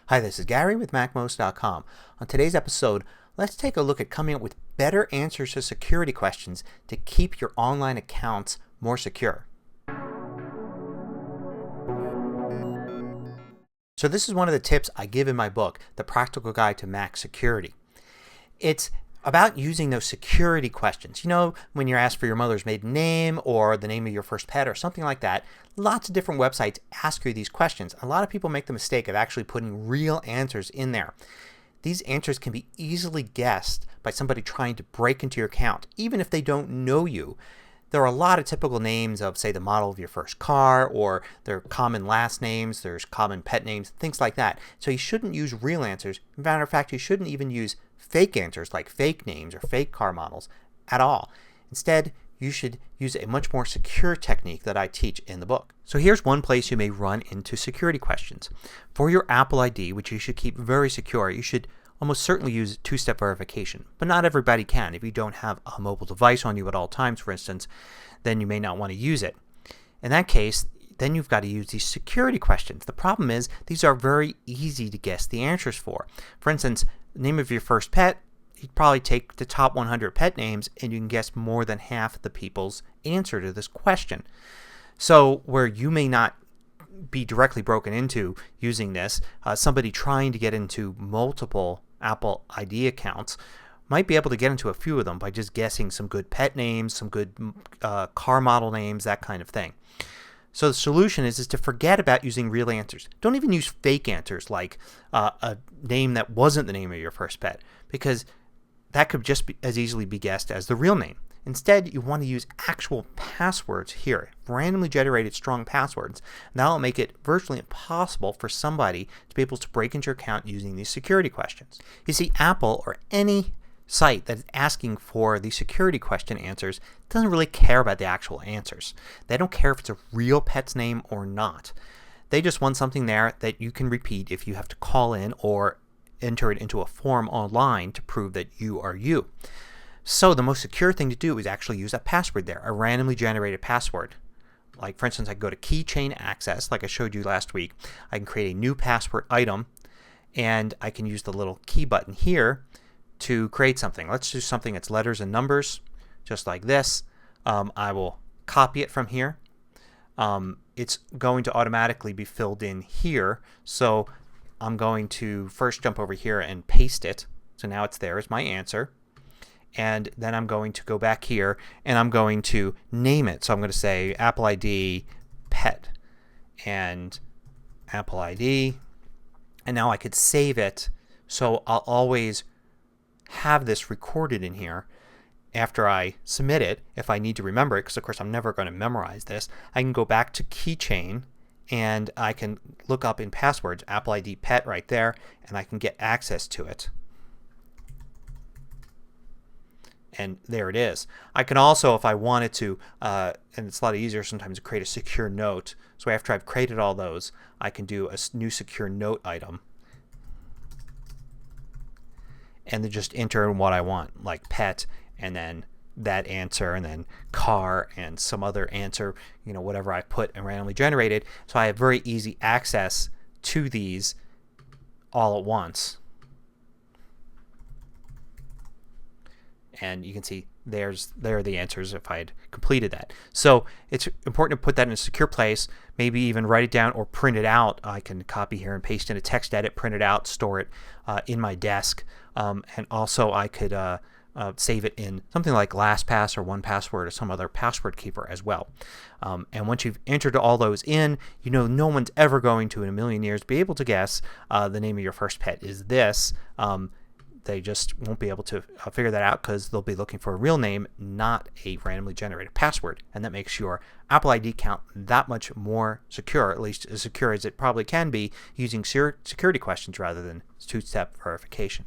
Hi, this is Gary with MacMost.com. On today's episode, let's take a look at coming up with better answers to security questions to keep your online accounts more secure. So this is one of the tips I give in my book, The Practical Guide to Mac Security. It's about using those security questions. You know, when you're asked for your mother's maiden name or the name of your first pet or something like that, lots of different websites ask you these questions. A lot of people make the mistake of actually putting real answers in there. These answers can be easily guessed by somebody trying to break into your account, even if they don't know you. There are a lot of typical names of, say, the model of your first car, or there are common last names, there's common pet names, things like that. So you shouldn't use real answers. As a matter of fact, you shouldn't even use fake answers like fake names or fake car models at all. Instead, you should use a much more secure technique that I teach in the book. So here's one place you may run into security questions. For your Apple ID, which you should keep very secure, you should almost certainly use two-step verification. But not everybody can. If you don't have a mobile device on you at all times, for instance, then you may not want to use it. In that case, then you've got to use these security questions. The problem is these are very easy to guess the answers for. For instance, the name of your first pet, you'd probably take the top 100 pet names and you can guess more than half the people's answer to this question. So where you may not be directly broken into using this, somebody trying to get into multiple Apple ID accounts might be able to get into a few of them by just guessing some good pet names, some good car model names, that kind of thing. So the solution is to forget about using real answers. Don't even use fake answers like a name that wasn't the name of your first pet, because that could just as easily be guessed as the real name. Instead, you want to use actual passwords here, randomly generated strong passwords. That will make it virtually impossible for somebody to be able to break into your account using these security questions. You see, Apple or any site that is asking for the security question answers doesn't really care about the actual answers. They don't care if it's a real pet's name or not. They just want something there that you can repeat if you have to call in or enter it into a form online to prove that you are you. So the most secure thing to do is actually use a password there, a randomly generated password. Like, for instance, I go to Keychain Access like I showed you last week. I can create a new password item and I can use the little key button here to create something. Let's do something that's letters and numbers, just like this. I will copy it from here. It's going to automatically be filled in here. So I'm going to first jump over here and paste it. So now it's there as my answer. And then I'm going to go back here and I'm going to name it. So I'm going to say Apple ID pet and Apple ID. And now I could save it, so I'll always have this recorded in here after I submit it if I need to remember it, because of course I'm never going to memorize this. I can go back to Keychain and I can look up in passwords Apple ID pet right there and I can get access to it. And there it is. I can also, if I wanted to, and it's a lot easier sometimes to create a secure note. So after I've created all those, I can do a new secure note item. And then just enter in what I want, like pet, and then that answer, and then car, and some other answer, you know, whatever I put and randomly generated. So I have very easy access to these all at once. And you can see there are the answers if I had completed that. So it's important to put that in a secure place, maybe even write it down or print it out. I can copy here and paste in a text edit, print it out, store it in my desk. And also I could save it in something like LastPass or 1Password or some other password keeper as well. And once you've entered all those in, you know no one's ever going to in a million years be able to guess the name of your first pet is this. They just won't be able to figure that out because they'll be looking for a real name, not a randomly generated password. And that makes your Apple ID account that much more secure, at least as secure as it probably can be, using security questions rather than two-step verification.